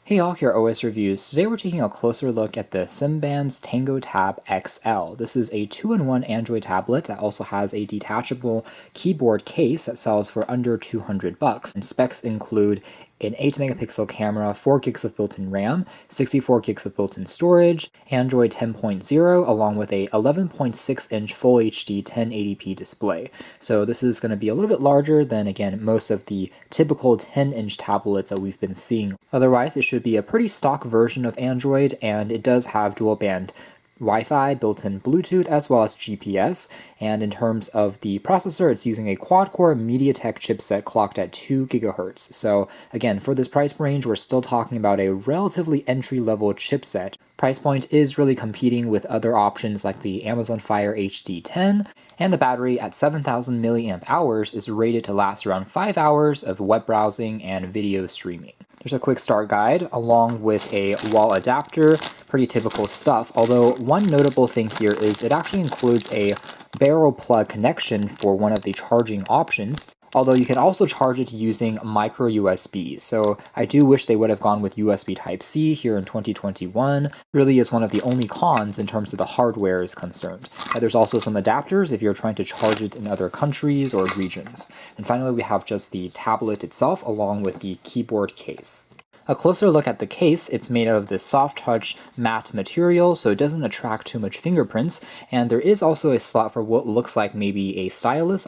Hey all, here are OS Reviews. Today we're taking a closer look at the Simbans TangoTab XL. This is a 2-in-1 Android tablet that also has a detachable keyboard case that sells for under $200. And specs include an 8-megapixel camera, 4 gigs of built-in RAM, 64 gigs of built-in storage, Android 10.0, along with a 11.6-inch Full HD 1080p display. So this is going to be a little bit larger than, again, most of the typical 10-inch tablets that we've been seeing. Otherwise, it should be a pretty stock version of Android, and it does have dual band Wi-Fi, built-in Bluetooth, as well as GPS, and in terms of the processor, it's using a quad-core MediaTek chipset clocked at 2 GHz. So again, for this price range, we're still talking about a relatively entry-level chipset. Price point is really competing with other options like the Amazon Fire HD 10, and the battery at 7,000 mAh is rated to last around 5 hours of web browsing and video streaming. There's a quick start guide along with a wall adapter, pretty typical stuff, although one notable thing here is it actually includes a barrel plug connection for one of the charging options, although you can also charge it using micro USB. So I do wish they would have gone with USB Type-C here in 2021. Really is one of the only cons in terms of the hardware is concerned. There's also some adapters if you're trying to charge it in other countries or regions. And finally, we have just the tablet itself along with the keyboard case. A closer look at the case, it's made out of this soft touch matte material, so it doesn't attract too much fingerprints, and there is also a slot for what looks like maybe a stylus,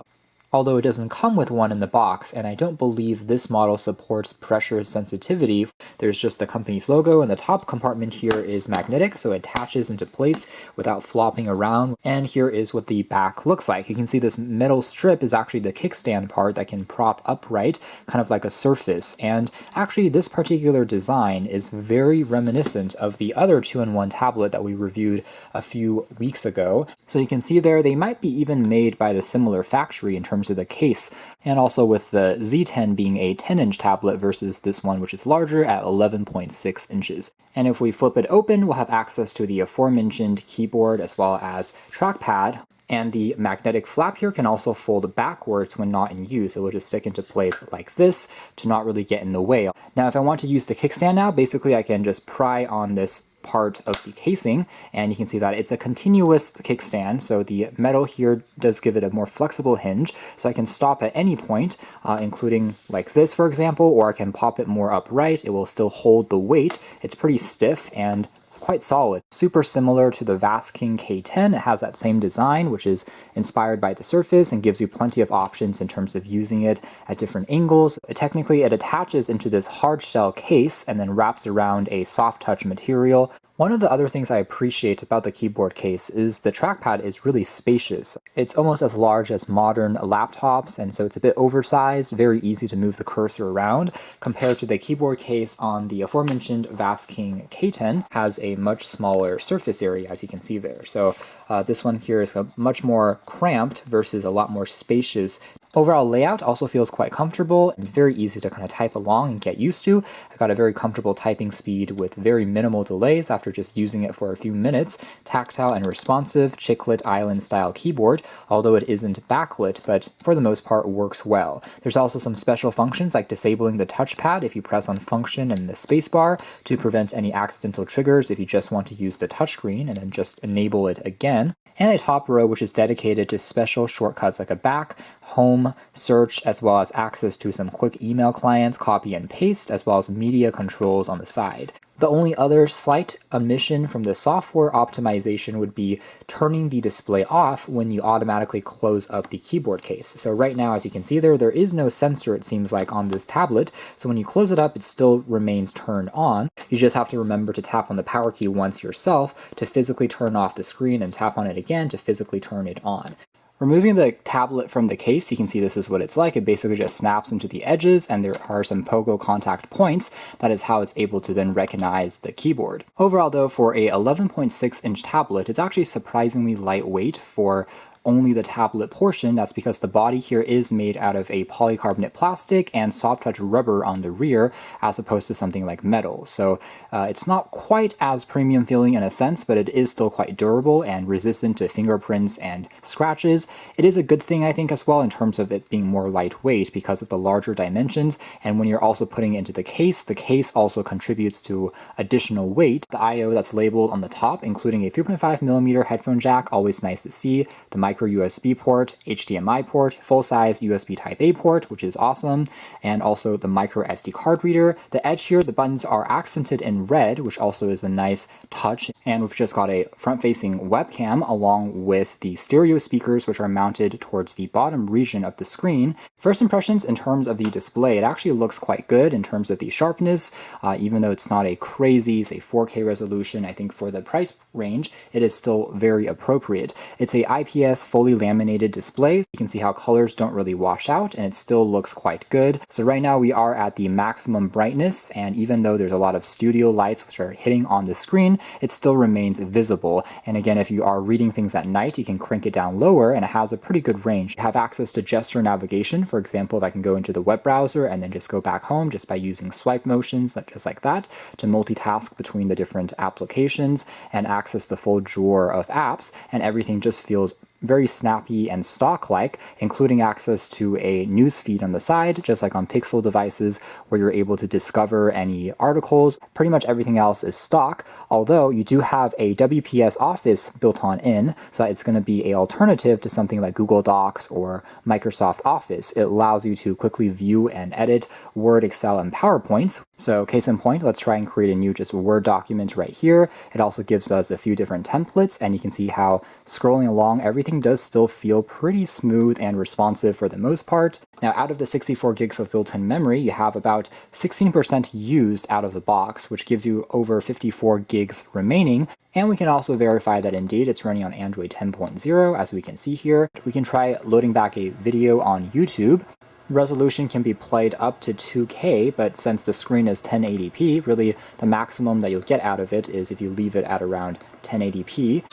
although it doesn't come with one in the box, and I don't believe this model supports pressure sensitivity. There's just the company's logo, and the top compartment here is magnetic, so it attaches into place without flopping around. And here is what the back looks like. You can see this metal strip is actually the kickstand part that can prop upright, kind of like a surface. And actually, this particular design is very reminiscent of the other 2-in-1 tablet that we reviewed a few weeks ago. So you can see there, they might be even made by the similar factory in terms of the case, and also with the Z10 being a 10-inch tablet versus this one, which is larger at 11.6 inches. And if we flip it open, we'll have access to the aforementioned keyboard as well as trackpad, and the magnetic flap here can also fold backwards when not in use. It will just stick into place like this to not really get in the way. Now, if I want to use the kickstand now, basically I can just pry on this part of the casing, and you can see that it's a continuous kickstand, so the metal here does give it a more flexible hinge, so I can stop at any point, including like this, for example, or I can pop it more upright. It will still hold the weight. It's pretty stiff and quite solid. Super similar to the VastKing K10. It has that same design, which is inspired by the Surface and gives you plenty of options in terms of using it at different angles. Technically, it attaches into this hard shell case and then wraps around a soft touch material. One of the other things I appreciate about the keyboard case is the trackpad is really spacious. It's almost as large as modern laptops, and so it's a bit oversized, very easy to move the cursor around, compared to the keyboard case on the aforementioned VastKing K10 has a much smaller surface area, as you can see there. So this one here is a much more cramped versus a lot more spacious. Overall layout also feels quite comfortable and very easy to kind of type along and get used to. I got a very comfortable typing speed with very minimal delays after just using it for a few minutes. Tactile and responsive chiclet island style keyboard, although it isn't backlit, but for the most part works well. There's also some special functions like disabling the touchpad if you press on function and the spacebar to prevent any accidental triggers if you just want to use the touchscreen, and then just enable it again. And a top row which is dedicated to special shortcuts like a back, home, search, as well as access to some quick email clients, copy and paste, as well as media controls on the side. The only other slight omission from the software optimization would be turning the display off when you automatically close up the keyboard case. So right now, as you can see there is no sensor, it seems like, on this tablet. So when you close it up, it still remains turned on. You just have to remember to tap on the power key once yourself to physically turn off the screen and tap on it again to physically turn it on. Removing the tablet from the case, you can see this is what it's like. It basically just snaps into the edges, and there are some pogo contact points. That is how it's able to then recognize the keyboard. Overall though, for a 11.6-inch tablet, it's actually surprisingly lightweight for only the tablet portion. That's because the body here is made out of a polycarbonate plastic and soft touch rubber on the rear, as opposed to something like metal. So it's not quite as premium feeling in a sense, but it is still quite durable and resistant to fingerprints and scratches. It is a good thing, I think, as well, in terms of it being more lightweight because of the larger dimensions, and when you're also putting it into the case also contributes to additional weight. The I/O that's labeled on the top, including a 3.5mm headphone jack, always nice to see, the micro USB port, HDMI port, full-size USB Type-A port, which is awesome, and also the micro SD card reader. The edge here, the buttons are accented in red, which also is a nice touch, and we've just got a front-facing webcam along with the stereo speakers, which are mounted towards the bottom region of the screen. First impressions in terms of the display, it actually looks quite good in terms of the sharpness, even though it's not a crazy, say, 4K resolution. I think for the price range, it is still very appropriate. It's a IPS fully laminated display. You can see how colors don't really wash out, and it still looks quite good. So right now we are at the maximum brightness, and even though there's a lot of studio lights which are hitting on the screen, it still remains visible. And again, if you are reading things at night, you can crank it down lower, and it has a pretty good range. You have access to gesture navigation. For example, if I can go into the web browser and then just go back home just by using swipe motions, just like that, to multitask between the different applications and access the full drawer of apps, and everything just feels very snappy and stock-like, including access to a news feed on the side, just like on Pixel devices, where you're able to discover any articles. Pretty much everything else is stock, although you do have a WPS Office built on in, so it's going to be an alternative to something like Google Docs or Microsoft Office. It allows you to quickly view and edit Word, Excel, and PowerPoints. So case in point, let's try and create a new just Word document right here. It also gives us a few different templates, and you can see how scrolling along, everything does still feel pretty smooth and responsive for the most part. Now, out of the 64 gigs of built-in memory, you have about 16% used out of the box, which gives you over 54 gigs remaining. And we can also verify that indeed it's running on Android 10.0, as we can see here. We can try loading back a video on YouTube. Resolution can be played up to 2K, but since the screen is 1080p, really the maximum that you'll get out of it is if you leave it at around 1080p.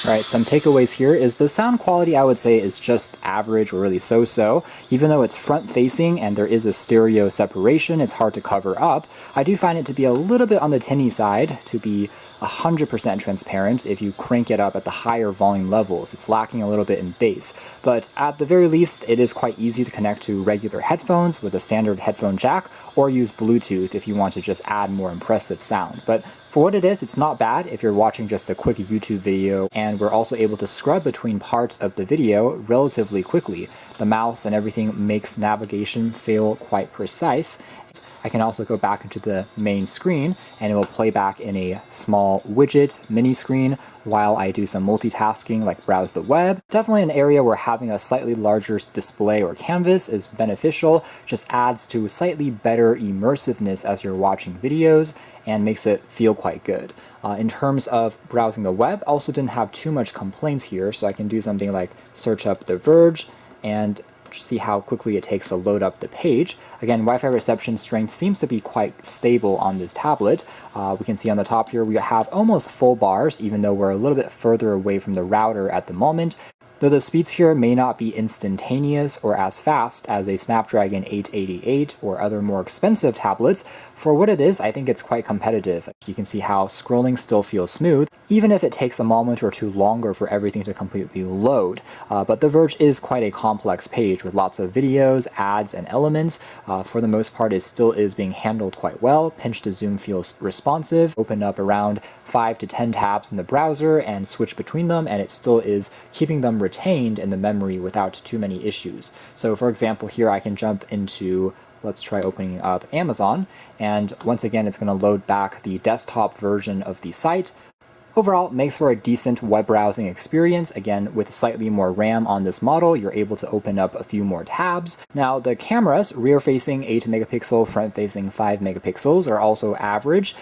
Alright, some takeaways here is the sound quality, I would say, is just average or really so-so. Even though it's front-facing and there is a stereo separation, it's hard to cover up. I do find it to be a little bit on the tinny side, to be 100% transparent. If you crank it up at the higher volume levels, it's lacking a little bit in bass. But at the very least, it is quite easy to connect to regular headphones with a standard headphone jack, or use Bluetooth if you want to just add more impressive sound. But for what it is, it's not bad if you're watching just a quick YouTube video, and we're also able to scrub between parts of the video relatively quickly. The mouse and everything makes navigation feel quite precise. I can also go back into the main screen, and it will play back in a small widget mini screen while I do some multitasking like browse the web. Definitely an area where having a slightly larger display or canvas is beneficial, just adds to slightly better immersiveness as you're watching videos and makes it feel quite good. In terms of browsing the web, also didn't have too much complaints here, so I can do something like search up The Verge and see how quickly it takes to load up the page. Again, Wi-Fi reception strength seems to be quite stable on this tablet. We can see on the top here we have almost full bars, even though we're a little bit further away from the router at the moment. Though the speeds here may not be instantaneous or as fast as a Snapdragon 888 or other more expensive tablets, for what it is, I think it's quite competitive. You can see how scrolling still feels smooth, even if it takes a moment or two longer for everything to completely load. But The Verge is quite a complex page with lots of videos, ads, and elements. For the most part, it still is being handled quite well. Pinch to zoom feels responsive. Open up around 5 to 10 tabs in the browser and switch between them, and it still is keeping them retained in the memory without too many issues. So for example, here I can jump into, let's try opening up Amazon, and once again it's going to load back the desktop version of the site. Overall, it makes for a decent web browsing experience. Again, with slightly more RAM on this model, you're able to open up a few more tabs. Now, the cameras, rear-facing 8 megapixel, front-facing 5 megapixels, are also average.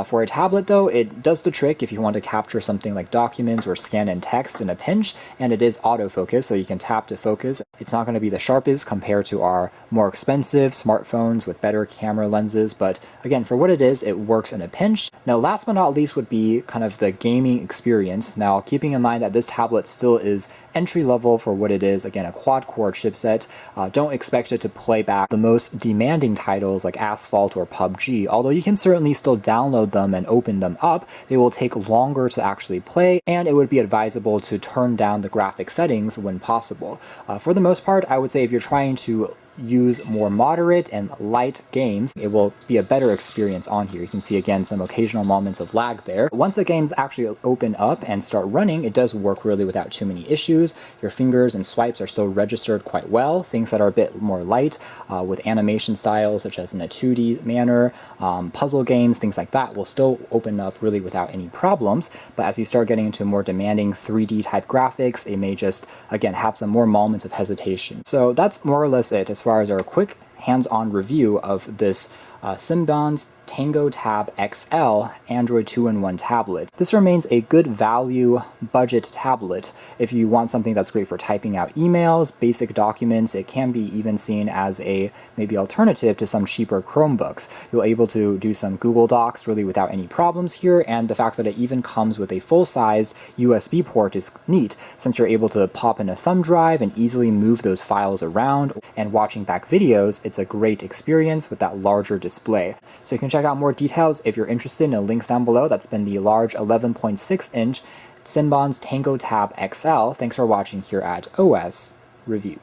For a tablet, though, it does the trick if you want to capture something like documents or scan in text in a pinch, and it is autofocus, so you can tap to focus. It's not going to be the sharpest compared to our more expensive smartphones with better camera lenses, but again, for what it is, it works in a pinch. Now, last but not least would be kind of the gaming experience. Now, keeping in mind that this tablet still is entry level for what it is, again, a quad-core chipset, don't expect it to play back the most demanding titles like Asphalt or PUBG. Although you can certainly still download them and open them up, they will take longer to actually play, and it would be advisable to turn down the graphic settings when possible. For the most part, I would say if you're trying to use more moderate and light games, it will be a better experience on here. You can see again some occasional moments of lag there. Once the games actually open up and start running, it does work really without too many issues. Your fingers and swipes are still registered quite well. Things that are a bit more light with animation styles such as in a 2D manner, puzzle games, things like that will still open up really without any problems. But as you start getting into more demanding 3D type graphics, it may just again have some more moments of hesitation. So that's more or less it as far as our quick hands-on review of this Simbans TangoTab XL Android 2-in-1 tablet. This remains a good value budget tablet. If you want something that's great for typing out emails, basic documents, it can be even seen as a maybe alternative to some cheaper Chromebooks. You're able to do some Google Docs really without any problems here, and the fact that it even comes with a full-sized USB port is neat, since you're able to pop in a thumb drive and easily move those files around, and watching back videos, it's a great experience with that larger display. So you can check out more details if you're interested in the links down below. That's been the large 11.6-inch Simbans TangoTab XL. Thanks for watching here at OS Reviews.